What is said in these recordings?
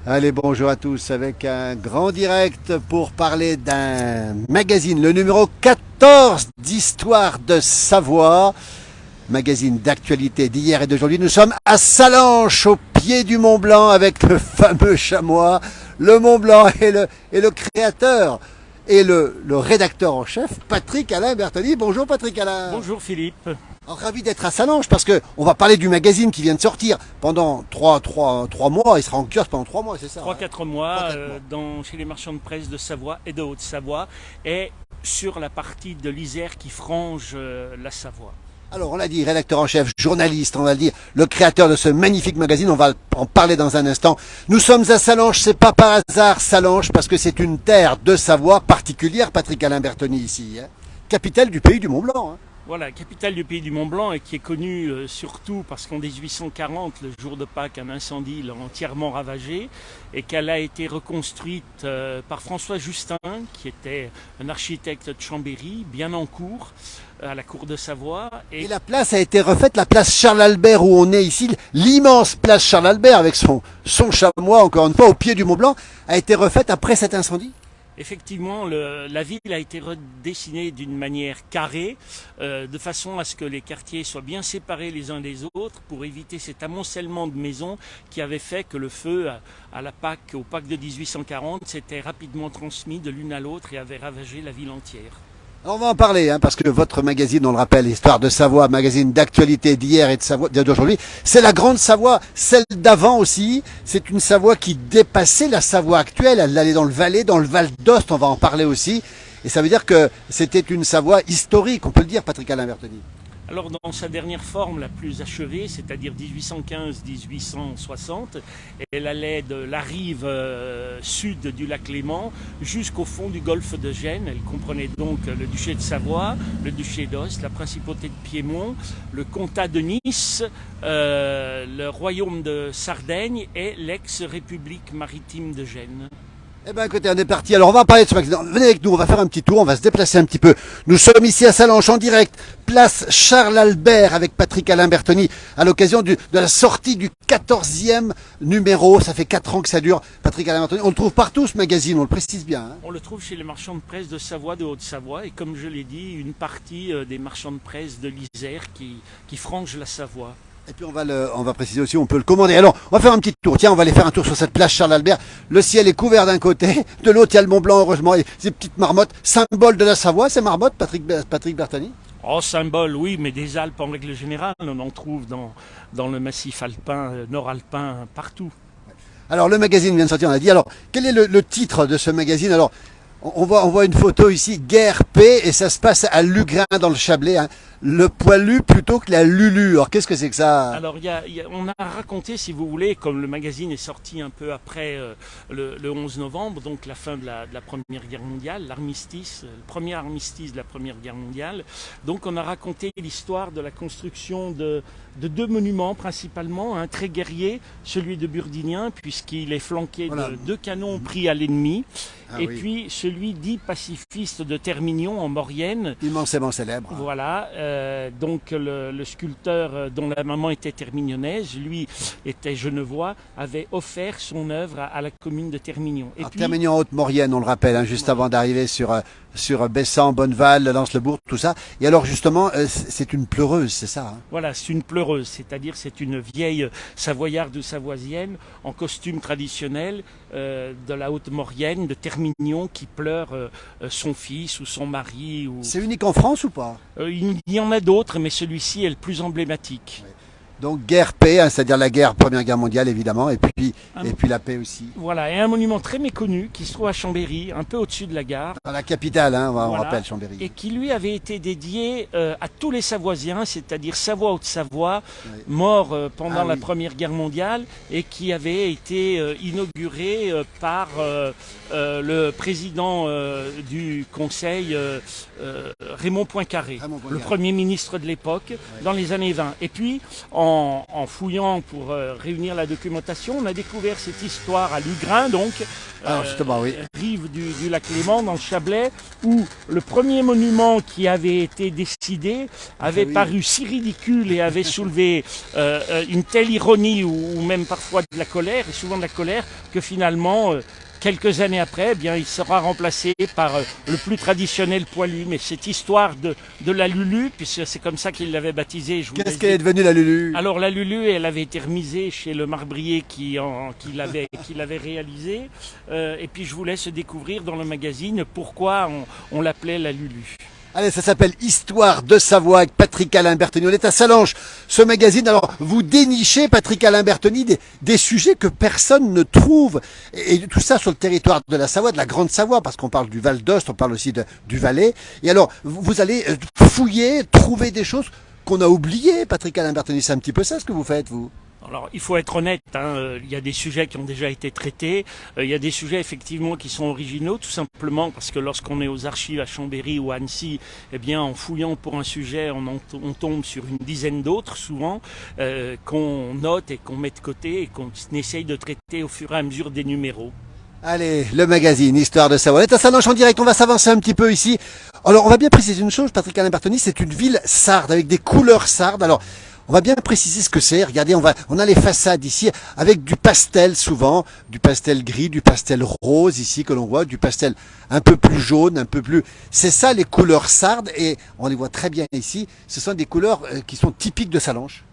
Allez, bonjour à tous avec un grand direct pour parler d'un magazine, le numéro 14 d'Histoire de Savoie, magazine d'actualité d'hier et d'aujourd'hui. Nous sommes à Sallanches, au pied du Mont Blanc, avec le fameux chamois, le Mont Blanc et le créateur et le rédacteur en chef, Patrick Alain Bertoni. Bonjour Patrick Alain. Bonjour Philippe. Alors, ravi d'être à Sallanches parce que on va parler du magazine qui vient de sortir pendant 3 mois. Il sera en kiosque pendant 3 mois, c'est ça? 3-4 mois, 3-4 mois. chez les marchands de presse de Savoie et de Haute-Savoie et sur la partie de l'Isère qui frange la Savoie. Alors, on l'a dit, rédacteur en chef, journaliste, on va le dire, le créateur de ce magnifique magazine, on va en parler dans un instant. Nous sommes à Sallanches, c'est pas par hasard Sallanches, parce que c'est une terre de Savoie particulière, Patrick Alain Bertoni ici, hein. Capitale du pays du Mont Blanc, hein. Voilà, capitale du pays du Mont Blanc et qui est connue surtout parce qu'en 1840, le jour de Pâques, un incendie l'a entièrement ravagée et qu'elle a été reconstruite par François Justin, qui était un architecte de Chambéry, bien en cours, à la cour de Savoie. Et la place a été refaite, la place Charles-Albert où on est ici, l'immense place Charles-Albert avec son chamois, encore une fois, au pied du Mont Blanc, a été refaite après cet incendie. Effectivement, la ville a été redessinée d'une manière carrée, de façon à ce que les quartiers soient bien séparés les uns des autres pour éviter cet amoncellement de maisons qui avait fait que le feu au Pâques de 1840 s'était rapidement transmis de l'une à l'autre et avait ravagé la ville entière. Alors on va en parler, hein, parce que votre magazine, on le rappelle, Histoire de Savoie, magazine d'actualité d'hier et d'aujourd'hui, c'est la grande Savoie, celle d'avant aussi. C'est une Savoie qui dépassait la Savoie actuelle. Elle allait dans le Valais, dans le Val d'Ost, on va en parler aussi. Et ça veut dire que c'était une Savoie historique, on peut le dire, Patrick Alain Bertoni. Alors dans sa dernière forme la plus achevée, c'est-à-dire 1815-1860, elle allait de la rive sud du lac Léman jusqu'au fond du golfe de Gênes. Elle comprenait donc le duché de Savoie, le duché d'Ost, la principauté de Piémont, le comtat de Nice, le royaume de Sardaigne et l'ex-république maritime de Gênes. Eh bien écoutez, on est parti. Alors on va parler de ce magazine. Venez avec nous, on va faire un petit tour, on va se déplacer un petit peu. Nous sommes ici à Sallanches en direct, place Charles-Albert avec Patrick Alain Bertoni à l'occasion de la sortie du 14e numéro. Ça fait 4 ans que ça dure, Patrick Alain Bertoni. On le trouve partout ce magazine, on le précise bien, hein. On le trouve chez les marchands de presse de Savoie, de Haute-Savoie et comme je l'ai dit, une partie des marchands de presse de l'Isère qui frange la Savoie. Et puis on va préciser aussi, on peut le commander. Alors, on va faire un petit tour. Tiens, on va aller faire un tour sur cette place Charles-Albert. Le ciel est couvert d'un côté, de l'autre il y a le Mont Blanc, heureusement, et ces petites marmottes, symbole de la Savoie, ces marmottes, Patrick Bertoni. Oh, symbole, oui, mais des Alpes en règle générale, on en trouve dans le massif alpin, nord-alpin, partout. Alors, le magazine vient de sortir, on a dit. Alors, quel est le titre de ce magazine? Alors, on voit une photo ici, Guerre, paix, et ça se passe à Lugrin dans le Chablais, hein. Le poilu plutôt que la Lulu. Alors qu'est-ce que c'est que ça? Alors on a raconté, si vous voulez, comme le magazine est sorti un peu après le 11 novembre, donc la fin de la Première Guerre mondiale, l'armistice, le premier armistice de la Première Guerre mondiale. Donc on a raconté l'histoire de la construction de 2 monuments principalement, un très guerrier, celui de Burdignan, puisqu'il est flanqué de 2 canons pris à l'ennemi, et oui, puis celui dit pacifiste de Termignon en Maurienne. Immensément célèbre. Voilà, donc le sculpteur dont la maman était termignonnaise, lui était genevois, avait offert son œuvre à la commune de Termignon. Et puis, Termignon en Haute-Maurienne, on le rappelle, hein, juste avant d'arriver sur Bessan, Bonneval, Lens-le-Bourg, tout ça. Et alors justement, c'est une pleureuse, c'est ça, hein? Voilà, c'est une pleureuse, c'est-à-dire c'est une vieille savoyarde ou savoisienne en costume traditionnel de la Haute-Maurienne, de Termignon, qui pleure son fils ou son mari. C'est unique en France ou pas? Il y en a d'autres, mais celui-ci est le plus emblématique. Oui. Donc guerre, paix, hein, c'est-à-dire la guerre, Première Guerre mondiale évidemment, et puis la paix aussi. Voilà, et un monument très méconnu qui se trouve à Chambéry, un peu au-dessus de la gare. Dans la capitale, hein, on rappelle Chambéry. Et qui lui avait été dédié à tous les Savoisiens, c'est-à-dire Savoie-Haute-Savoie, oui, morts pendant la Première Guerre mondiale, et qui avait été inauguré par le président du Conseil, Raymond Poincaré, le Premier ministre de l'époque, oui, dans les années 20. Et puis, en en fouillant pour réunir la documentation, on a découvert cette histoire à Lugrin, donc, justement, oui. rive du lac Léman, dans le Chablais, où le premier monument qui avait été décidé avait paru si ridicule et avait soulevé une telle ironie ou même parfois de la colère, et souvent de la colère, que finalement, quelques années après, eh bien, il sera remplacé par le plus traditionnel poilu. Mais cette histoire de la Lulu, puisque c'est comme ça qu'il l'avait baptisée. Qu'est-ce qu'elle est devenue, la Lulu? Alors la Lulu, elle avait été remisée chez le marbrier qui l'avait réalisée. Et puis je vous laisse découvrir dans le magazine pourquoi on l'appelait la Lulu. Allez, ça s'appelle Histoire de Savoie avec Patrick Alain Bertoni. On est à Sallanches, ce magazine. Alors, vous dénichez, Patrick Alain Bertoni, des sujets que personne ne trouve. Et tout ça sur le territoire de la Savoie, de la Grande Savoie, parce qu'on parle du Val d'Ost, on parle aussi du Valais. Et alors, vous allez fouiller, trouver des choses qu'on a oubliées, Patrick Alain Bertoni. C'est un petit peu ça ce que vous faites, vous? Alors, il faut être honnête, il y a des sujets qui ont déjà été traités, il y a des sujets effectivement qui sont originaux, tout simplement parce que lorsqu'on est aux archives à Chambéry ou à Annecy, eh bien, en fouillant pour un sujet, on tombe sur une dizaine d'autres, souvent, qu'on note et qu'on met de côté et qu'on essaye de traiter au fur et à mesure des numéros. Allez, le magazine Histoire de Savoie. On est à Sallanches en direct, on va s'avancer un petit peu ici. Alors, on va bien préciser une chose, Patrick Alain Bertoni, c'est une ville sarde, avec des couleurs sardes. Alors, on va bien préciser ce que c'est. Regardez, on a les façades ici avec du pastel souvent, du pastel gris, du pastel rose ici que l'on voit, du pastel un peu plus jaune, un peu plus... C'est ça les couleurs sardes et on les voit très bien ici. Ce sont des couleurs qui sont typiques de Sallanches.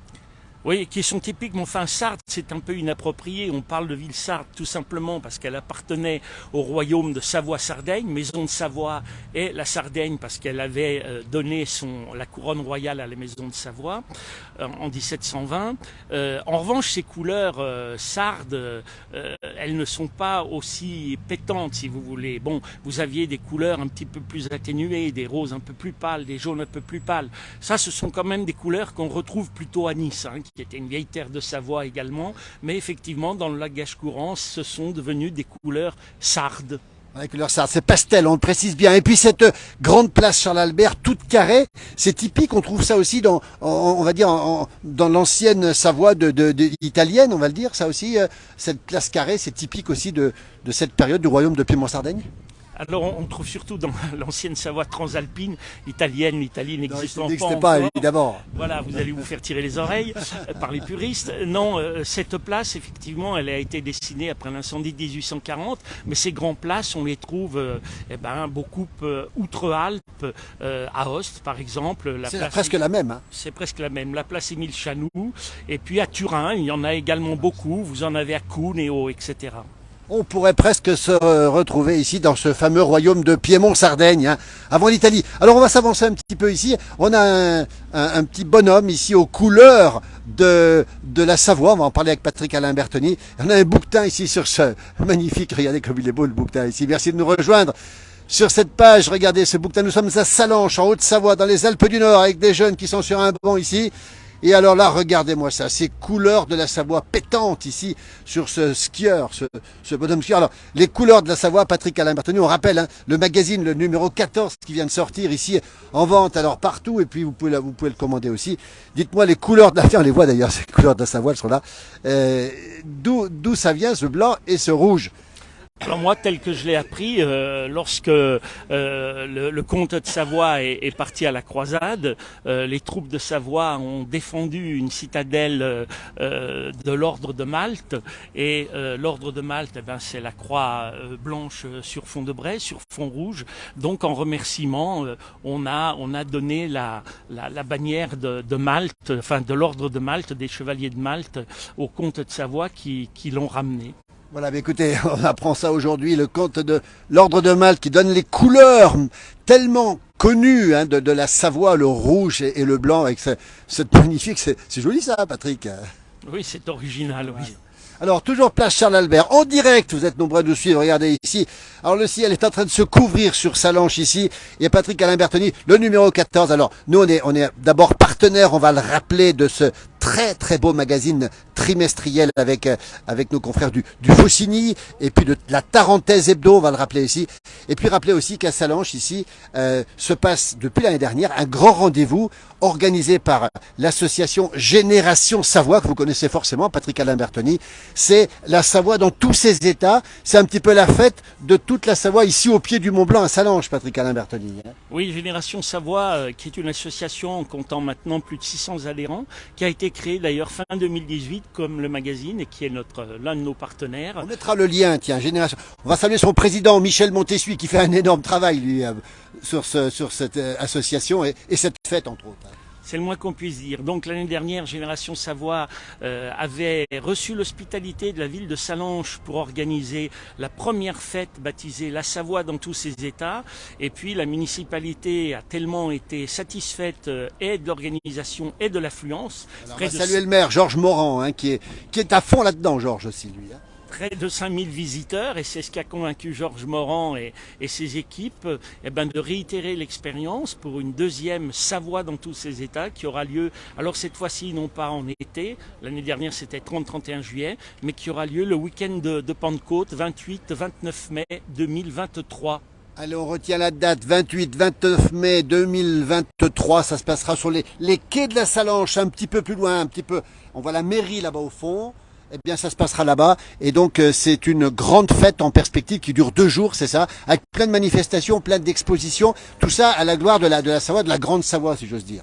Oui, qui sont typiques, mais enfin Sardes, c'est un peu inapproprié. On parle de ville sarde tout simplement parce qu'elle appartenait au royaume de Savoie-Sardaigne, Maison de Savoie et la Sardaigne parce qu'elle avait donné la couronne royale à la Maison de Savoie en 1720. En revanche, ces couleurs sardes, elles ne sont pas aussi pétantes, si vous voulez. Bon, vous aviez des couleurs un petit peu plus atténuées, des roses un peu plus pâles, des jaunes un peu plus pâles. Ça, ce sont quand même des couleurs qu'on retrouve plutôt à Nice, qui était une vieille terre de Savoie également, mais effectivement dans le langage courant, ce sont devenus des couleurs sardes. Les couleurs sardes, c'est pastel, on le précise bien. Et puis cette grande place Charles-Albert, toute carrée, c'est typique, on trouve ça aussi dans, on va dire, dans l'ancienne Savoie italienne, on va le dire, ça aussi, cette place carrée, c'est typique aussi de cette période du royaume de Piémont-Sardaigne. Alors on trouve surtout dans l'ancienne Savoie transalpine italienne, l'Italie n'existe pas évidemment. Voilà, vous allez vous faire tirer les oreilles par les puristes. Non, cette place, effectivement, elle a été dessinée après l'incendie de 1840, mais ces grandes places, on les trouve beaucoup outre-Alpes, à Host par exemple. C'est presque la même. C'est presque la même. La place Émile Chanoux, et puis à Turin, il y en a également beaucoup. Vous en avez à Cuneo, etc. On pourrait presque se retrouver ici dans ce fameux royaume de Piémont-Sardaigne, avant l'Italie. Alors on va s'avancer un petit peu ici. On a un petit bonhomme ici aux couleurs de la Savoie. On va en parler avec Patrick Alain Bertoni. On a un bouquetin ici sur ce magnifique, regardez comme il est beau le bouquetin ici. Merci de nous rejoindre sur cette page. Regardez ce bouquetin. Nous sommes à Sallanches, en Haute-Savoie, dans les Alpes du Nord, avec des jeunes qui sont sur un banc ici. Et alors là, regardez-moi ça, ces couleurs de la Savoie pétantes ici sur ce skieur, ce bonhomme skieur. Alors, les couleurs de la Savoie, Patrick Alain Bertoni, on rappelle, le magazine, le numéro 14 qui vient de sortir ici, en vente alors partout, et puis vous pouvez le commander aussi. Dites-moi les couleurs de la Savoie, on les voit d'ailleurs, ces couleurs de la Savoie, elles sont là. D'où ça vient, ce blanc et ce rouge? Alors moi, tel que je l'ai appris, lorsque le comte de Savoie est parti à la croisade, les troupes de Savoie ont défendu une citadelle de l'ordre de Malte, et l'ordre de Malte, c'est la croix blanche sur fond de braie, sur fond rouge. Donc en remerciement, on a donné la bannière de Malte, enfin de l'ordre de Malte, des chevaliers de Malte, au comte de Savoie qui l'ont ramené. Voilà, mais écoutez, on apprend ça aujourd'hui, le comte de l'ordre de Malte qui donne les couleurs tellement connues de la Savoie, le rouge et le blanc, avec cette magnifique, c'est joli ça, Patrick. Oui, c'est original, oui. Alors, toujours place Charles-Albert, en direct, vous êtes nombreux à nous suivre, regardez ici. Alors, le ciel est en train de se couvrir sur Sallanches ici. Et Patrick Alain Bertoni, le numéro 14. Alors, nous, on est d'abord partenaire, on va le rappeler, de ce très très beau magazine trimestriel avec nos confrères du Faucigny et puis de la Tarentaise Hebdo, on va le rappeler ici. Et puis rappeler aussi qu'à Sallanches ici se passe depuis l'année dernière un grand rendez-vous organisé par l'association Génération Savoie, que vous connaissez forcément, Patrick Alain Bertoni. C'est la Savoie dans tous ses états. C'est un petit peu la fête de toute la Savoie ici au pied du Mont Blanc à Sallanches, Patrick Alain Bertoni. Oui, Génération Savoie, qui est une association comptant maintenant plus de 600 adhérents, qui a été créée d'ailleurs fin 2018 comme le magazine et qui est l'un de nos partenaires. On mettra le lien, tiens, Génération. On va saluer son président Michel Montessuie qui fait un énorme travail lui sur cette association et cette fête entre autres. C'est le moins qu'on puisse dire. Donc l'année dernière, Génération Savoie avait reçu l'hospitalité de la ville de Sallanches pour organiser la première fête baptisée La Savoie dans tous ses états. Et puis la municipalité a tellement été satisfaite et de l'organisation et de l'affluence. On va saluer le maire Georges Morand, qui est à fond là-dedans, Georges aussi lui. Près de 5000 visiteurs et c'est ce qui a convaincu Georges Morand et ses équipes de réitérer l'expérience pour une deuxième Savoie dans tous ses états qui aura lieu, alors cette fois-ci non pas en été, l'année dernière c'était 30-31 juillet, mais qui aura lieu le week-end de Pentecôte, 28-29 mai 2023. Allez, on retient la date, 28-29 mai 2023, ça se passera sur les quais de la Sallanche, un petit peu plus loin, on voit la mairie là-bas au fond. Eh bien, ça se passera là-bas. Et donc, c'est une grande fête en perspective qui dure 2 jours, c'est ça, avec plein de manifestations, plein d'expositions. Tout ça à la gloire de la Savoie, de la Grande Savoie, si j'ose dire.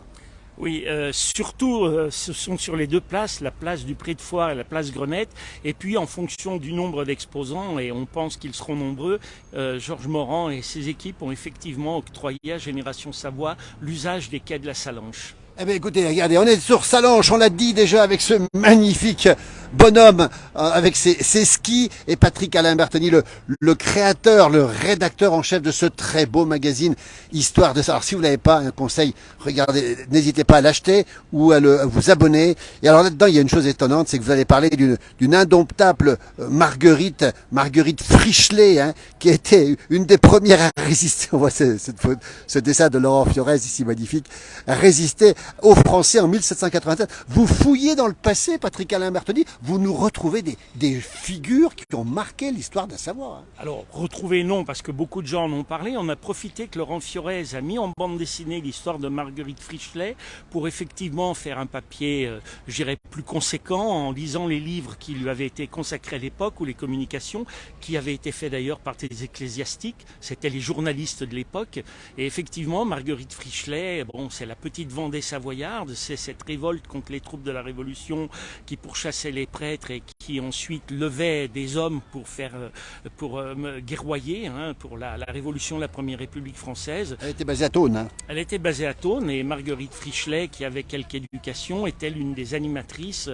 Oui, surtout, ce sont sur les deux places, la place du Pré de Foire et la place Grenette. Et puis, en fonction du nombre d'exposants, et on pense qu'ils seront nombreux, Georges Morand et ses équipes ont effectivement octroyé à Génération Savoie l'usage des quais de la Sallanche. Eh bien écoutez, regardez, on est sur Sallanches, on l'a dit déjà avec ce magnifique bonhomme, avec ses skis, et Patrick Alain Bertoni, le créateur, le rédacteur en chef de ce très beau magazine, Histoire de ça. Alors si vous n'avez pas un conseil, regardez, n'hésitez pas à l'acheter ou à vous abonner. Et alors là-dedans, il y a une chose étonnante, c'est que vous allez parler d'une indomptable Marguerite Frichelet, qui a été une des premières à résister, on voit ce dessin de Laurent Fiorez ici magnifique, à résister aux Français en 1787. Vous fouillez dans le passé, Patrick Alain Bertoni, vous nous retrouvez des figures qui ont marqué l'histoire de la Savoie. Alors, retrouver non, parce que beaucoup de gens en ont parlé. On a profité que Laurent Fiorez a mis en bande dessinée l'histoire de Marguerite Frichelet pour effectivement faire un papier, je dirais, plus conséquent en lisant les livres qui lui avaient été consacrés à l'époque ou les communications qui avaient été faits d'ailleurs par des ecclésiastiques. C'était les journalistes de l'époque. Et effectivement, Marguerite Frichelet, bon, c'est la petite Vendée savoyarde, c'est cette révolte contre les troupes de la Révolution qui pourchassaient les prêtres et qui ensuite levaient des hommes pour guerroyer, pour la Révolution de la Première République française. Elle était basée à Thônes. Elle était basée à Thônes et Marguerite Frichelet, qui avait quelque éducation, est-elle une des animatrices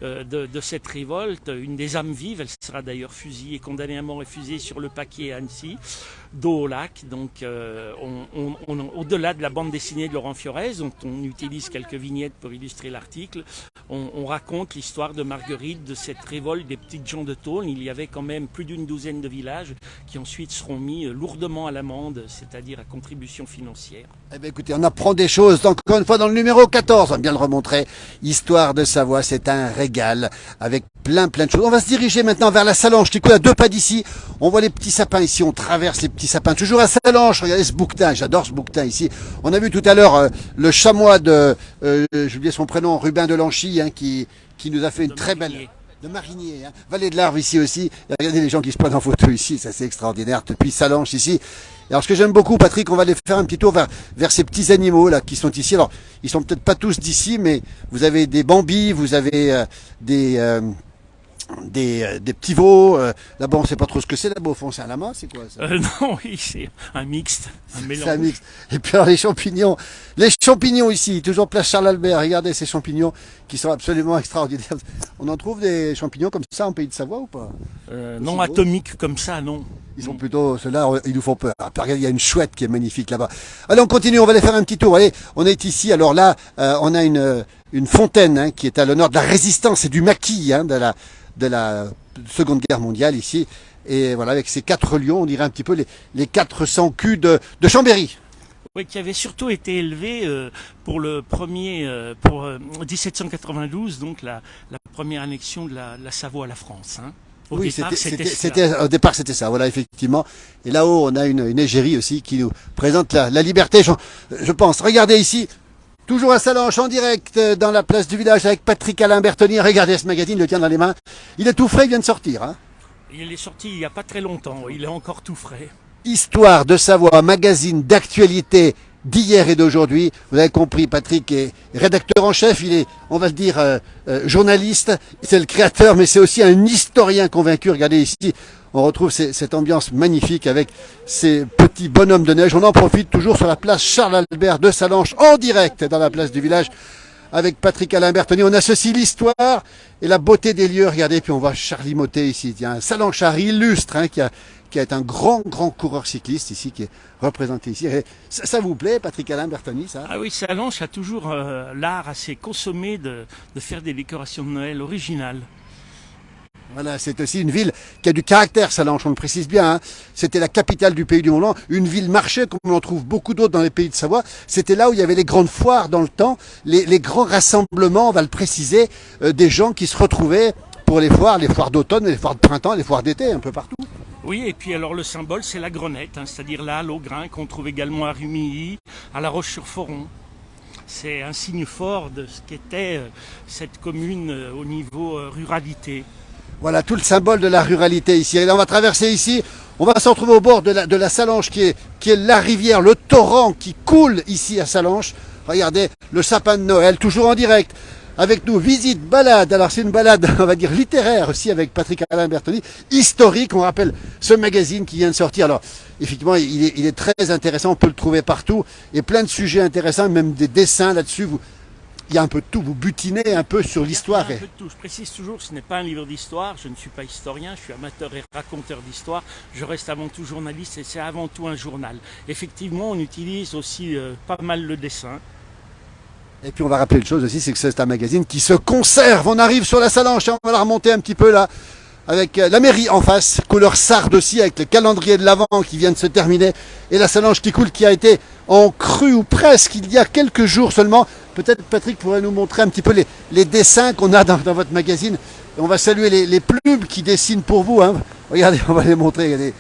de cette révolte, une des âmes vives. Elle sera d'ailleurs fusillée, condamnée à mort et fusillée sur le paquet à Annecy, dos au lac. Donc au-delà de la bande dessinée de Laurent Fiorez, dont on utilise quelques vignettes pour illustrer l'article, on raconte l'histoire de Marguerite, de cette révolte des petites gens de Thônes. Il y avait quand même plus d'une douzaine de villages qui ensuite seront mis lourdement à l'amende, c'est-à-dire à contribution financière. Eh bien écoutez, on apprend des choses, donc encore une fois dans le numéro 14, on va bien le remontrer, Histoire de Savoie, c'est un régal, avec plein de choses. On va se diriger maintenant vers la Sallanche, qui coule à 2 pas d'ici. On voit les petits sapins ici, on traverse les petits sapins, toujours à Sallanche. Regardez ce bouquetin, j'adore ce bouquetin ici. On a vu tout à l'heure le chamois j'ai oublié son prénom, Rubin de Lanchy, qui nous a fait une très belle... De Marinier, Vallée de l'Arve ici aussi. Regardez les gens qui se prennent en photo ici, ça c'est extraordinaire, depuis Sallanches ici. Alors ce que j'aime beaucoup, Patrick, on va aller faire un petit tour vers ces petits animaux là qui sont ici. Alors ils sont peut-être pas tous d'ici, mais vous avez des bambis, vous avez des petits veaux. Là-bas, on ne sait pas trop ce que c'est. Là-bas, au fond, c'est un lama, c'est quoi ça? Non, oui, c'est un mixte, un mélange. C'est un mixte. Et puis alors, les champignons ici, toujours place Charles-Albert. Regardez ces champignons qui sont absolument extraordinaires. On en trouve des champignons comme ça en Pays de Savoie ou pas? Non, atomiques comme ça, non. Ils sont plutôt, ceux-là, ils nous font peur. Regardez, il y a une chouette qui est magnifique là-bas. Allez, on continue, on va aller faire un petit tour. Allez, on est ici. Alors là, on a une fontaine qui est à l'honneur de la résistance et du maquis de la Seconde Guerre mondiale ici. Et voilà, avec ces 4 lions, on dirait un petit peu les 400 culs de Chambéry. Oui, qui avait surtout été élevé pour le premier, pour 1792, donc la première annexion de la Savoie à la France. Hein. Oui, au départ, c'était ça, voilà, effectivement. Et là-haut, on a une égérie aussi qui nous présente la liberté, je pense. Regardez ici, toujours à Sallanches, en direct, dans la place du village, avec Patrick Alain Bertoni. Regardez ce magazine, il le tient dans les mains. Il est tout frais, il vient de sortir. Hein. Il est sorti il n'y a pas très longtemps, il est encore tout frais. Histoire de Savoie, magazine d'actualité d'hier et d'aujourd'hui. Vous avez compris, Patrick est rédacteur en chef, il est, on va le dire, journaliste, c'est le créateur, mais c'est aussi un historien convaincu. Regardez ici, on retrouve cette ambiance magnifique avec ces petits bonhommes de neige. On en profite toujours sur la place Charles-Albert de Sallanches, en direct dans la place du village, avec Patrick Alain Bertoni. On associe l'histoire et la beauté des lieux. Regardez, puis on voit Charlie Motet ici, il y a un Sallanchard illustre hein, qui est un grand coureur cycliste ici, qui est représenté ici. Ça vous plaît, Patrick Alain Bertoni, ça? Ah oui, Sallanches a toujours l'art assez consommé de faire des décorations de Noël originales. Voilà, c'est aussi une ville qui a du caractère, Sallanches, on le précise bien. Hein. C'était la capitale du pays du Mont-Blanc, une ville marché, comme on en trouve beaucoup d'autres dans les pays de Savoie. C'était là où il y avait les grandes foires dans le temps, les grands rassemblements, on va le préciser, des gens qui se retrouvaient pour les foires d'automne, les foires de printemps, les foires d'été, un peu partout. Oui, et puis alors le symbole, c'est la grenette, hein, c'est-à-dire là, l'Augrain, qu'on trouve également à Rumilly, à La Roche-sur-Foron. C'est un signe fort de ce qu'était cette commune au niveau ruralité. Voilà tout le symbole de la ruralité ici. Et là, on va traverser ici, on va se retrouver au bord de la Sallanches qui est la rivière, le torrent qui coule ici à Sallanches. Regardez le sapin de Noël, toujours en direct. Avec nous, visite, balade. Alors c'est une balade, on va dire littéraire aussi, avec Patrick Alain Bertoni, historique. On rappelle ce magazine qui vient de sortir. Alors effectivement, il est très intéressant, on peut le trouver partout. Et plein de sujets intéressants, même des dessins là-dessus. Il y a un peu de tout, vous butinez un peu sur l'histoire. Il y a un peu de tout. Je précise toujours que ce n'est pas un livre d'histoire, je ne suis pas historien, je suis amateur et raconteur d'histoire, je reste avant tout journaliste et c'est avant tout un journal. Effectivement, on utilise aussi pas mal le dessin. Et puis on va rappeler une chose aussi, c'est que c'est un magazine qui se conserve. On arrive sur la Sallanches, on va la remonter un petit peu là, avec la mairie en face, couleur sarde aussi, avec le calendrier de l'Avent qui vient de se terminer, et la Sallanches qui coule, qui a été en crue ou presque il y a quelques jours seulement. Peut-être Patrick pourrait nous montrer un petit peu les dessins qu'on a dans votre magazine. Et on va saluer les plumes qui dessinent pour vous. Hein. Regardez, on va les montrer. Regardez.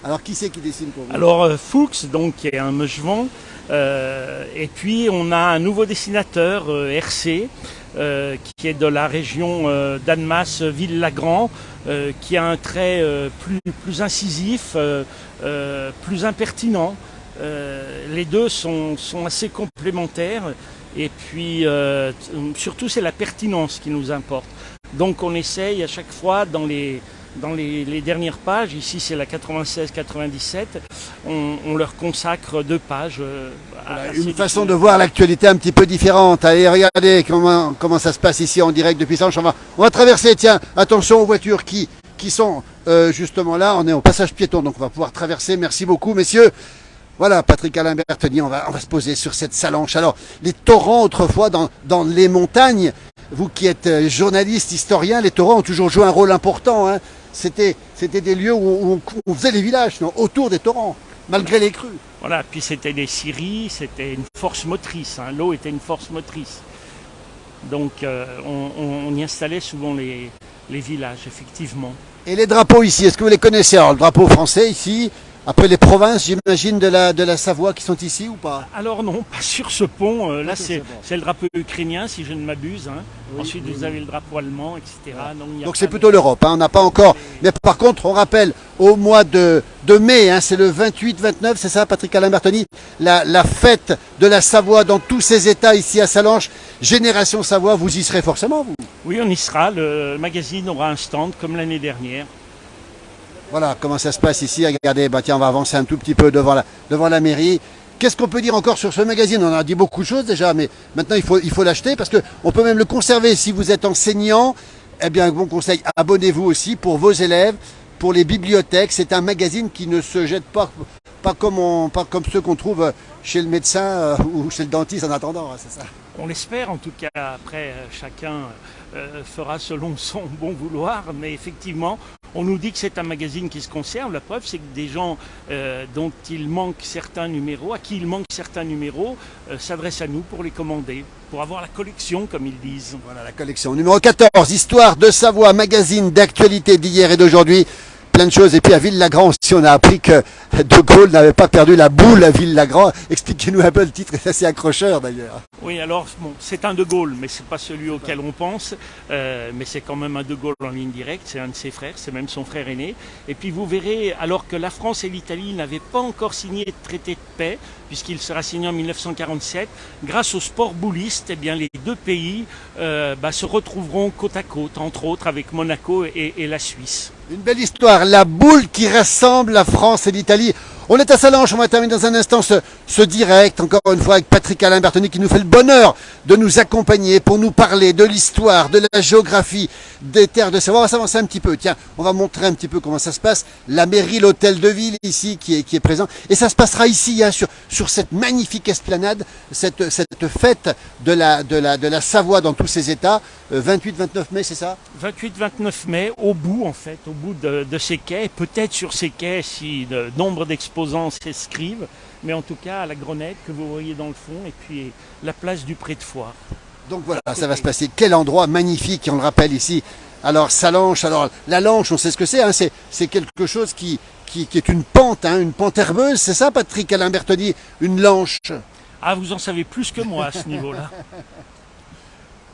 Alors qui c'est qui dessine pour vous? Alors Fuchs, donc, qui est un Meugevent. Et puis on a un nouveau dessinateur, RC, qui est de la région d'Annemasse, Ville-Lagrand, qui a un trait plus incisif, plus impertinent. Les deux sont assez complémentaires. Et puis surtout c'est la pertinence qui nous importe. Donc on essaye à chaque fois dans les dernières pages, ici c'est la 96-97, on leur consacre 2 pages. Voilà, une façon de voir l'actualité un petit peu différente. Allez, regardez comment ça se passe ici en direct depuis Sallanches. On va traverser, tiens, attention aux voitures qui sont justement là, on est au passage piéton, donc on va pouvoir traverser. Merci beaucoup messieurs. Voilà, Patrick Alain Bertoni, on va se poser sur cette Sallanches. Alors, les torrents autrefois dans les montagnes, vous qui êtes journaliste, historien, les torrents ont toujours joué un rôle important. Hein. C'était des lieux où on faisait les villages, non, autour des torrents, malgré les crues. Voilà, puis c'était des scieries, c'était une force motrice, hein. L'eau était une force motrice. Donc on y installait souvent les villages, effectivement. Et les drapeaux ici, est-ce que vous les connaissez? Alors, le drapeau français ici, après les provinces, j'imagine, de la Savoie qui sont ici ou pas? Alors non, pas sur ce pont. Là, c'est le drapeau ukrainien, si je ne m'abuse. Hein. Oui, ensuite, vous avez le drapeau allemand, etc. Ouais. Donc c'est plutôt l'Europe, hein. On n'a pas encore... Mais par contre, on rappelle, au mois de mai, hein, c'est le 28-29, c'est ça, Patrick Alain Bertoni, la fête de la Savoie dans tous ses états ici à Sallanches. Génération Savoie, vous y serez forcément, vous? Oui, on y sera. Le magazine aura un stand comme l'année dernière. Voilà comment ça se passe ici. Regardez, bah tiens, on va avancer un tout petit peu devant la mairie. Qu'est-ce qu'on peut dire encore sur ce magazine? On a dit beaucoup de choses déjà, mais maintenant il faut l'acheter parce qu'on peut même le conserver si vous êtes enseignant. Eh bien, bon conseil, abonnez-vous aussi pour vos élèves, pour les bibliothèques. C'est un magazine qui ne se jette pas comme ceux qu'on trouve chez le médecin ou chez le dentiste en attendant, hein, c'est ça? On l'espère, en tout cas. Après, chacun fera selon son bon vouloir, mais effectivement, On nous dit que c'est un magazine qui se conserve. La preuve, c'est que des gens dont il manque certains numéros, à qui il manque certains numéros, s'adressent à nous pour les commander, pour avoir la collection, comme ils disent. Voilà la collection. Numéro 14, Histoire de Savoie, magazine d'actualité d'hier et d'aujourd'hui. Plein de choses. Et puis à Villagrand aussi, on a appris que De Gaulle n'avait pas perdu la boule à Villagrand. Expliquez-nous un peu, le titre est assez accrocheur d'ailleurs. Oui, alors bon, c'est un De Gaulle, mais c'est pas celui auquel on pense. Mais c'est quand même un De Gaulle en ligne directe. C'est un de ses frères, c'est même son frère aîné. Et puis vous verrez, alors que la France et l'Italie n'avaient pas encore signé de traité de paix, puisqu'il sera signé en 1947, grâce au sport bouliste, eh bien les deux pays se retrouveront côte à côte, entre autres avec Monaco et la Suisse. Une belle histoire, la boule qui rassemble la France et l'Italie. On est à Sallanches, on va terminer dans un instant ce direct, encore une fois avec Patrick Alain Bertoni qui nous fait le bonheur de nous accompagner pour nous parler de l'histoire, de la géographie, des terres de Savoie. On va s'avancer un petit peu, tiens, on va montrer un petit peu comment ça se passe. La mairie, l'hôtel de ville ici qui est présent. Et ça se passera ici, hein, sur cette magnifique esplanade, cette fête de la Savoie dans tous ses états. 28-29 mai, c'est ça? 28-29 mai, au bout en fait, au bout de ces quais, peut-être sur ces quais si le nombre d'exposants s'inscrivent, mais en tout cas à la Grenette que vous voyez dans le fond, et puis la place du Pré de Foire. Donc voilà, ça va se passer. Quel endroit magnifique, on le rappelle ici. Alors Sallanches, alors la Lanche, on sait ce que c'est, hein, c'est quelque chose qui est une pente, hein, une pente herbeuse, c'est ça Patrick Alain Bertoni, une lanche? Ah, vous en savez plus que moi à ce niveau-là.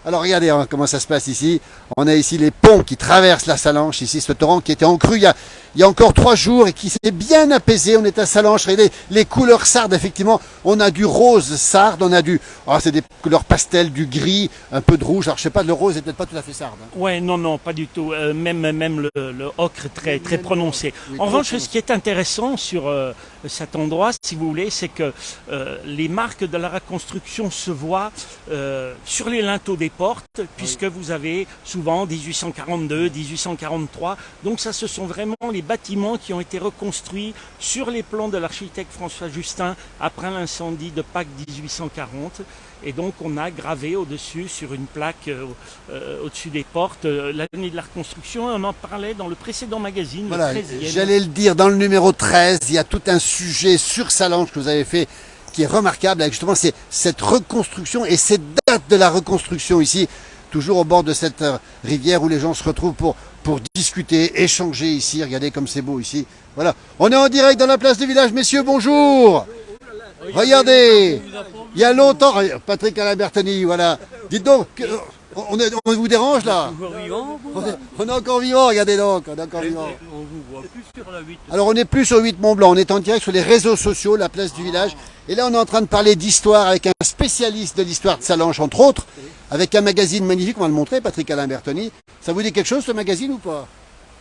Alors regardez hein, comment ça se passe ici. On a ici les ponts qui traversent la Sallanche, ici ce torrent qui était en crue il y a encore 3 jours et qui s'est bien apaisé. On est à Sallanches, regardez les couleurs sardes, effectivement. On a du rose sarde, on a c'est des couleurs pastel, du gris, un peu de rouge. Alors je sais pas, le rose est peut-être pas tout à fait sarde. Hein. Ouais, non, pas du tout. Même le ocre est très prononcé. En revanche, ce qui est intéressant sur cet endroit, si vous voulez, c'est que les marques de la reconstruction se voient sur les linteaux des portes, puisque vous avez souvent 1842, 1843. Donc ça, ce sont vraiment les bâtiments qui ont été reconstruits sur les plans de l'architecte François Justin après l'incendie de Pâques 1840. Et donc on a gravé au-dessus, sur une plaque au-dessus des portes, l'année de la reconstruction. On en parlait dans le précédent magazine, voilà, le 13e. J'allais le dire, dans le numéro 13, il y a tout un sujet sur Sallanches que vous avez fait qui est remarquable, avec justement cette reconstruction et cette date de la reconstruction ici, toujours au bord de cette rivière où les gens se retrouvent pour discuter, échanger ici. Regardez comme c'est beau ici. Voilà, on est en direct dans la place du village. Messieurs, bonjour. Regardez, il y a longtemps, Patrick Alain Bertoni, voilà. Dites donc, on vous dérange là? On est encore vivant, regardez donc, on est encore vivant. On vous voit plus sur la 8. Alors on n'est plus sur 8 Mont Blanc, on est en direct sur les réseaux sociaux, la place du village. Et là on est en train de parler d'histoire avec un spécialiste de l'histoire de Sallanches, entre autres, avec un magazine magnifique, on va le montrer, Patrick Alain Bertoni. Ça vous dit quelque chose ce magazine ou pas?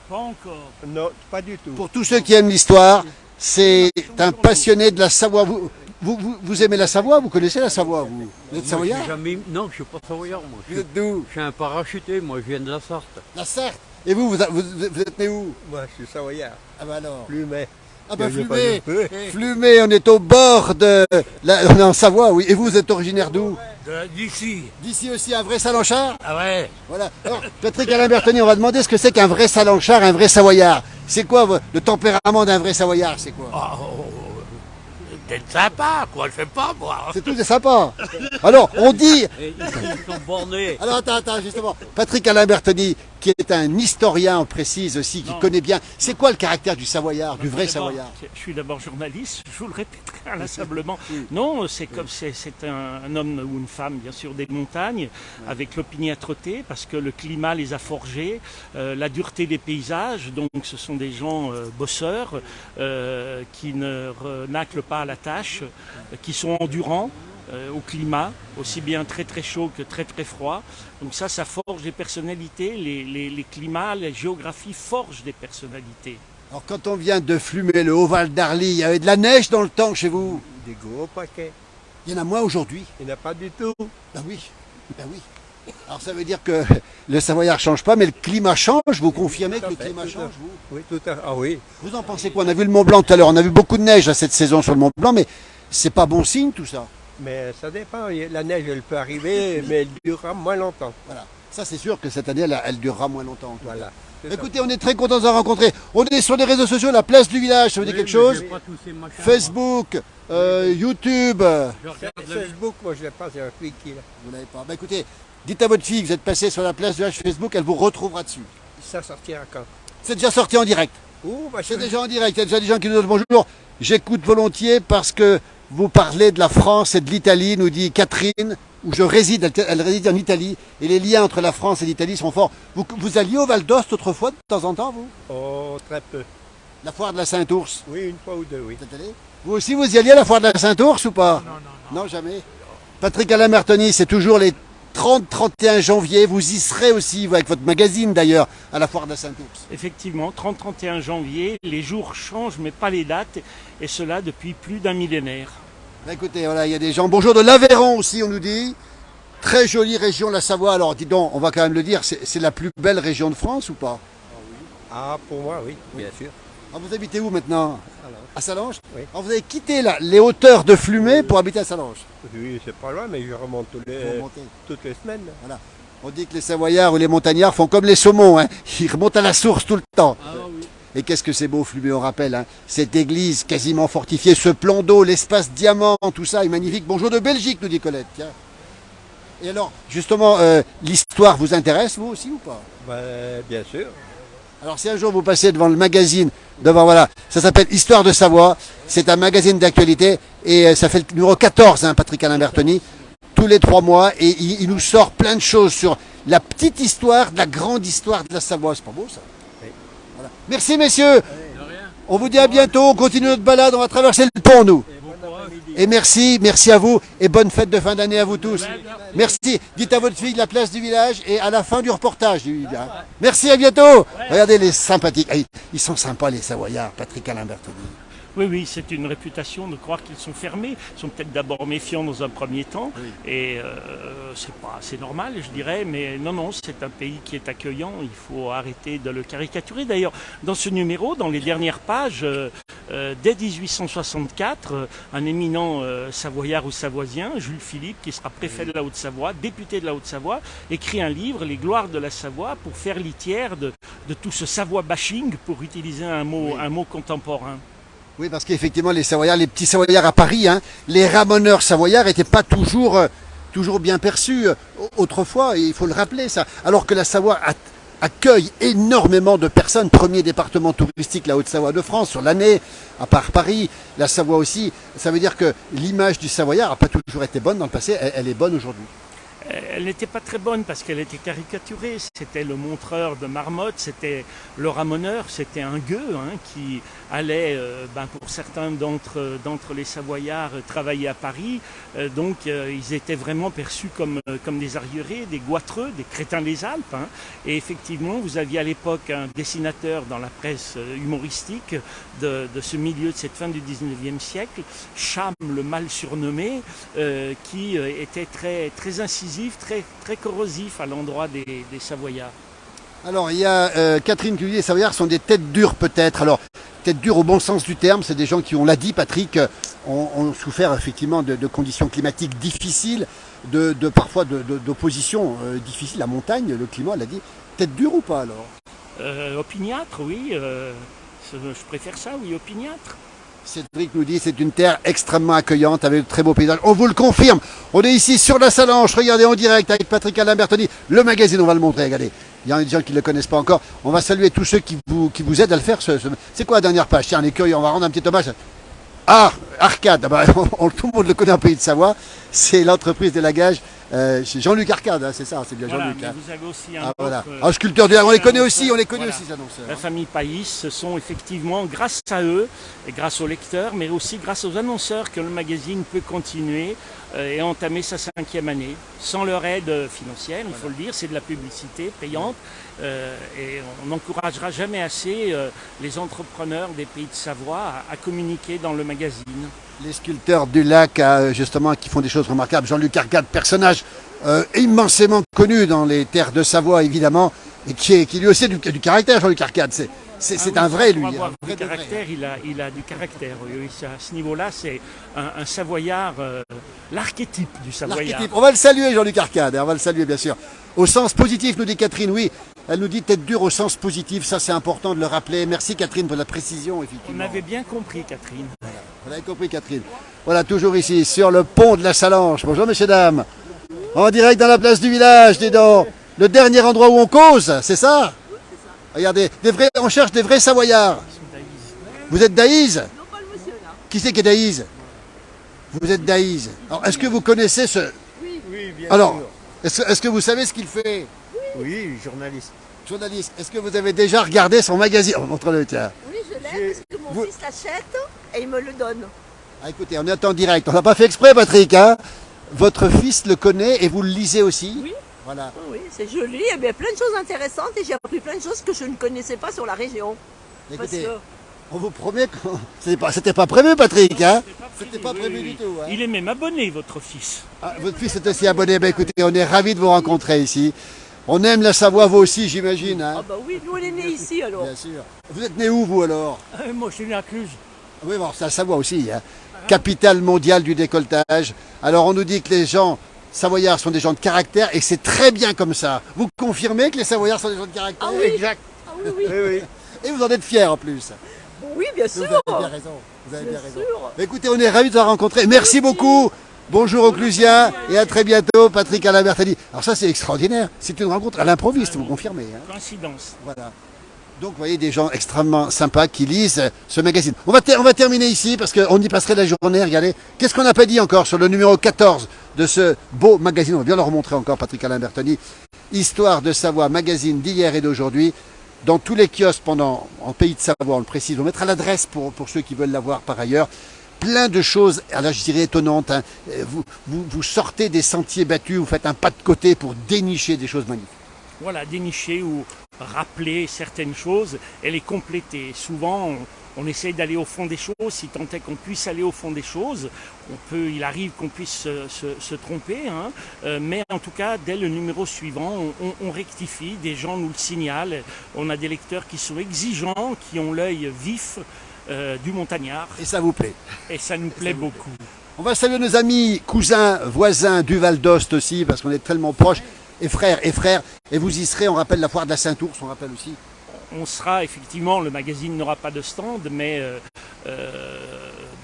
Pas encore. Non, pas du tout. Pour tous ceux qui aiment l'histoire, c'est un passionné de la Savoie. Vous aimez la Savoie? Vous connaissez la Savoie? Vous êtes savoyard? Non, je ne suis pas savoyard, moi. Vous êtes d'où? Je suis un parachuté, moi, je viens de la Sarthe. La Sarthe. Et vous êtes né où? Moi, je suis savoyard. Ah bah alors. Plumet. Ah bah Je Flumet, pas de Flumet, on est au bord on est en Savoie, oui. Et vous êtes originaire d'où? D'ici. D'ici aussi, un vrai Sallanchard? Ah ouais. Voilà. Alors, Patrick Alain Bertoni, on va demander ce que c'est qu'un vrai Sallanchard, un vrai Savoyard. C'est quoi le tempérament d'un vrai Savoyard? C'est quoi? T'es sympa, quoi, je fais pas, moi. C'est tout, c'est sympa. Alors, on dit... Ils sont bornés. Alors attends, justement. Patrick Alain Bertoni, qui est un historien, on précise aussi, qui connaît bien. C'est quoi le caractère du Savoyard, du vrai Savoyard? Je suis d'abord journaliste, je vous le répéterai inlassablement. Non, c'est comme c'est un homme ou une femme, bien sûr, des montagnes, avec l'opiniâtreté, parce que le climat les a forgés, la dureté des paysages. Donc, ce sont des gens bosseurs qui ne renâclent pas à la tâche, qui sont endurants au climat, aussi bien très très chaud que très très froid. Donc ça forge des personnalités, les climats, les géographies forgent des personnalités. Alors quand on vient de Flumet, le Haut-Val d'Arly, il y avait de la neige dans le temps chez vous? Des gros paquets. Il y en a moins aujourd'hui? Il n'y en a pas du tout. Ben oui, ben oui. Alors ça veut dire que le Savoyard ne change pas, mais le climat change. Vous confirmez que le climat change, vous? Oui, tout à fait. Ah oui. Vous en pensez quoi? On a vu le Mont Blanc tout à l'heure, on a vu beaucoup de neige à cette saison sur le Mont Blanc, mais c'est pas bon signe tout ça. Mais ça dépend. La neige, elle peut arriver, mais elle durera moins longtemps. Voilà. Ça c'est sûr que cette année, elle durera moins longtemps. Voilà. Écoutez, on est très contents de vous rencontrer. On est sur les réseaux sociaux, la place du village, ça veut dire quelque chose? Facebook, YouTube. Facebook, moi je l'ai pas, c'est un flic qui est là. Vous l'avez pas. Bah écoutez, dites à votre fille que vous êtes passé sur la place du village Facebook, elle vous retrouvera dessus. Ça sortira quand? C'est déjà sorti en direct. Oh, bah, C'est déjà en direct. Il y a déjà des gens qui nous disent bonjour. J'écoute volontiers parce que vous parlez de la France et de l'Italie, nous dit Catherine, où je réside. Elle réside en Italie. Et les liens entre la France et l'Italie sont forts. Vous alliez au Val d'Ost autrefois, de temps en temps, vous? Oh, très peu. La foire de la Saint-Ours. Oui, une fois ou deux, oui. Vous êtes allé? Vous aussi, vous y alliez à la foire de la Saint-Ours ou pas? Non. Non, jamais. Patrick Alain Bertoni, c'est toujours les 30-31 janvier. Vous y serez aussi, vous, avec votre magazine d'ailleurs, à la foire de la Saint-Ours. Effectivement, 30-31 janvier, les jours changent mais pas les dates, et cela depuis plus d'un millénaire. Bah, écoutez, voilà, il y a des gens. Bonjour de l'Aveyron aussi, on nous dit. Très jolie région, la Savoie. Alors, dis donc, on va quand même le dire, c'est la plus belle région de France ou pas? Ah, pour moi, oui, bien sûr. Ah, vous habitez où maintenant? À Salange? Oui. Alors, vous avez quitté les hauteurs de Flumet pour habiter à Salange. Oui, c'est pas loin, mais je remonte Vous remontez. toutes les semaines. Voilà. On dit que les Savoyards ou les Montagnards font comme les saumons, hein. Ils remontent à la source tout le temps. Et qu'est-ce que c'est beau, Flumet, on rappelle, hein. Cette église quasiment fortifiée, ce plan d'eau, l'espace diamant, tout ça est magnifique. Bonjour de Belgique, nous dit Colette. Tiens. Et alors, justement, l'histoire vous intéresse, vous aussi, ou pas? Bah, bien sûr. Alors, si un jour vous passez devant le magazine, voilà, ça s'appelle Histoire de Savoie, c'est un magazine d'actualité, et ça fait le numéro 14, hein, Patrick Alain Bertoni, tous les 3 mois, et il nous sort plein de choses sur la petite histoire, de la grande histoire de la Savoie. C'est pas beau, ça? Oui. Voilà. Merci, messieurs. On vous dit à bientôt, on continue notre balade, on va traverser le pont, nous. Et merci à vous, et bonne fête de fin d'année à vous tous. Merci. Dites à votre fille la place du village, et à la fin du reportage. Merci, à bientôt. Regardez les sympathiques. Ah, ils sont sympas, les Savoyards, Patrick Alain Bertoni. Oui, c'est une réputation de croire qu'ils sont fermés. Ils sont peut-être d'abord méfiants dans un premier temps, et c'est normal, je dirais, mais non, c'est un pays qui est accueillant. Il faut arrêter de le caricaturer. D'ailleurs, dans ce numéro, dans les dernières pages, dès 1864, un éminent savoyard ou savoisien, Jules Philippe, qui sera préfet de la Haute-Savoie, député de la Haute-Savoie, écrit un livre, Les gloires de la Savoie, pour faire litière de tout ce Savoie bashing, pour utiliser un mot contemporain. Oui, parce qu'effectivement, les Savoyards, les petits Savoyards à Paris, hein, les ramoneurs savoyards n'étaient pas toujours bien perçus autrefois, et il faut le rappeler, ça. Alors que la Savoie accueille énormément de personnes, premier département touristique, la Haute-Savoie de France, sur l'année, à part Paris, la Savoie aussi. Ça veut dire que l'image du Savoyard n'a pas toujours été bonne dans le passé, elle est bonne aujourd'hui. Elle n'était pas très bonne parce qu'elle était caricaturée. C'était le montreur de marmotte, c'était le ramoneur, c'était un gueux qui allait, pour certains d'entre les Savoyards, travailler à Paris. Donc ils étaient vraiment perçus comme des arriérés, des goitreux, des crétins des Alpes. Et effectivement, vous aviez à l'époque un dessinateur dans la presse humoristique de ce milieu, de cette fin du 19e siècle, Cham le mal surnommé, qui était très incisif, très corrosif à l'endroit des Savoyards. Alors, il y a Catherine qui dit les Savoyards sont des têtes dures peut-être. Alors, têtes dures au bon sens du terme, c'est des gens qui, on l'a dit Patrick, ont souffert effectivement de conditions climatiques difficiles, parfois d'opposition difficile. La montagne, le climat, elle a dit. Tête dure ou pas alors? Opiniâtre, oui. Je préfère ça, oui, opiniâtre. Cédric nous dit c'est une terre extrêmement accueillante avec de très beaux paysages. On vous le confirme. On est ici sur la Salange. Regardez en direct avec Patrick Alain Bertoni. Le magazine, on va le montrer. Regardez. Il y a des gens qui ne le connaissent pas encore. On va saluer tous ceux qui vous aident à le faire. C'est quoi la dernière page? Tiens, on est curieux. On va rendre un petit hommage. Ah, Arcade. Tout le monde le connaît en Pays de Savoie. C'est l'entreprise de lagage. C'est Jean-Luc Arcade, c'est ça, c'est bien voilà, Jean-Luc. Vous avez aussi un voilà. autre, sculpteur on les connaît aussi, ces annonceurs. La famille Païs, ce sont effectivement grâce à eux, et grâce aux lecteurs, mais aussi grâce aux annonceurs que le magazine peut continuer et entamer sa 5e année. Sans leur aide financière, il faut le dire, c'est de la publicité payante. Et on n'encouragera jamais assez les entrepreneurs des Pays de Savoie à communiquer dans le magazine. Les sculpteurs du lac, justement, qui font des choses remarquables. Jean-Luc Arcade, personnage immensément connu dans les terres de Savoie, évidemment, et qui lui aussi a du caractère, Jean-Luc Arcade. C'est un vrai, lui. Du caractère, il a du caractère. Oui, à ce niveau-là, c'est un Savoyard, l'archétype du Savoyard. On va le saluer, Jean-Luc Arcade, on va le saluer, bien sûr. Au sens positif, nous dit Catherine, oui. Elle nous dit tête dure au sens positif, ça c'est important de le rappeler. Merci Catherine pour la précision, effectivement. On avait bien compris, Catherine. Vous avez compris Catherine. Voilà, toujours ici, sur le pont de la Salange. Bonjour messieurs, dames. En direct dans la place du village, dis donc. Le dernier endroit où on cause, c'est ça? Regardez, on cherche des vrais Savoyards. Vous êtes d'Aïs? Non, pas le monsieur là. Qui c'est qui est d'Aïs? Vous êtes d'Aïs. Alors, est-ce que vous connaissez ce... Oui, bien Alors, est-ce que vous savez ce qu'il fait? Oui, journaliste. Journaliste, est-ce que vous avez déjà regardé son magazine? Oh, montre-le, tiens. Oui, je l'aime parce que mon fils l'achète et il me le donne. Ah, écoutez, on est en direct. On n'a pas fait exprès, Patrick, hein? Votre fils le connaît et vous le lisez aussi? Oui. Voilà. Oui, c'est joli, il y a bien plein de choses intéressantes et j'ai appris plein de choses que je ne connaissais pas sur la région. Écoutez, Parce que on vous promet que c'était pas prévu, Patrick, hein? C'était pas prévu du tout, hein? Il est même abonné, votre fils. Ah, votre fils est aussi abonné. Ben, écoutez, on est ravis de vous rencontrer ici. On aime la Savoie, vous aussi, j'imagine, hein? ah bah oui, nous on est nés ici alors. Bien sûr. Vous êtes né où, vous, alors? Moi, je suis né à Cluse. Oui, bon, c'est la Savoie aussi, hein? Capitale mondiale du décolletage. Alors, on nous dit que les gens savoyards sont des gens de caractère et c'est très bien comme ça. Vous confirmez que les Savoyards sont des gens de caractère? Ah oui. Exact. Ah oui, oui. Oui, oui. Et vous en êtes fiers, en plus. Oui, bien Vous sûr. avez bien raison. Vous avez bien Bien raison. sûr. Écoutez, on est ravis de vous rencontrer. Merci beaucoup. Bonjour aux Clusiens et à très bientôt, Patrick Alain Bertelli. Alors ça, c'est extraordinaire. C'est une rencontre à l'improviste, vous confirmez, hein? Coïncidence. Voilà. Donc, vous voyez, des gens extrêmement sympas qui lisent ce magazine. On va terminer ici parce qu'on y passerait la journée. Regardez, qu'est-ce qu'on n'a pas dit encore sur le numéro 14 de ce beau magazine? On va bien le remontrer encore, Patrick Alain Bertoni. Histoire de Savoie, magazine d'hier et d'aujourd'hui. Dans tous les kiosques en pays de Savoie, on le précise. On mettra l'adresse pour ceux qui veulent l'avoir par ailleurs. Plein de choses, alors je dirais étonnantes, hein. Vous sortez des sentiers battus, vous faites un pas de côté pour dénicher des choses magnifiques. Voilà, dénicher ou rappeler certaines choses et les compléter. Souvent, on essaye d'aller au fond des choses, si tant est qu'on puisse aller au fond des choses. Il arrive qu'on puisse se tromper, hein. Mais en tout cas, dès le numéro suivant, on rectifie, des gens nous le signalent. On a des lecteurs qui sont exigeants, qui ont l'œil vif du montagnard. Et ça vous plaît? Et ça nous plaît beaucoup. On va saluer nos amis, cousins, voisins du Val d'Ost aussi, parce qu'on est tellement proches, et frères. Et vous y serez, on rappelle la foire de la Saint-Ours, on rappelle aussi. On sera effectivement, le magazine n'aura pas de stand, mais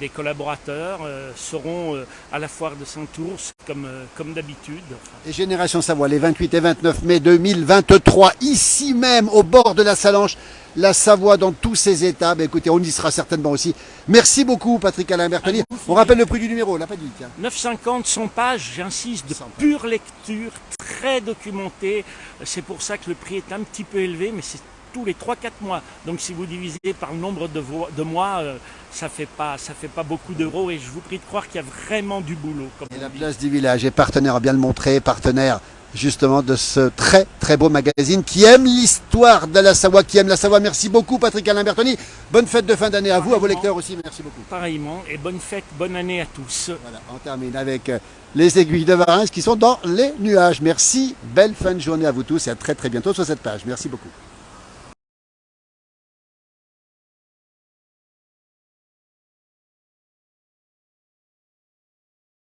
des collaborateurs seront à la foire de Saint-Ours comme d'habitude. Et Génération Savoie, les 28 et 29 mai 2023, ici même, au bord de la Salange, la Savoie dans tous ses états. Ben, écoutez, on y sera certainement aussi. Merci beaucoup, Patrick Alain Bertoni. On rappelle le prix du numéro, on l'a pas dit, tiens. 9,50, 100 pages, j'insiste, de 100 pages. pure lecture, très documentée. C'est pour ça que le prix est un petit peu élevé, mais c'est tous les 3-4 mois. Donc si vous divisez par le nombre de mois, ça fait pas beaucoup d'euros et je vous prie de croire qu'il y a vraiment du boulot. Et la place du village est partenaire, à bien le montrer, partenaire justement de ce très très beau magazine qui aime l'histoire de la Savoie, qui aime la Savoie. Merci beaucoup Patrick Alain Bertoni. Bonne fête de fin d'année à vous, à vos lecteurs aussi. Merci beaucoup. Pareillement, et bonne fête, bonne année à tous. Voilà, on termine avec les aiguilles de Varins qui sont dans les nuages. Merci, belle fin de journée à vous tous et à très très bientôt sur cette page. Merci beaucoup.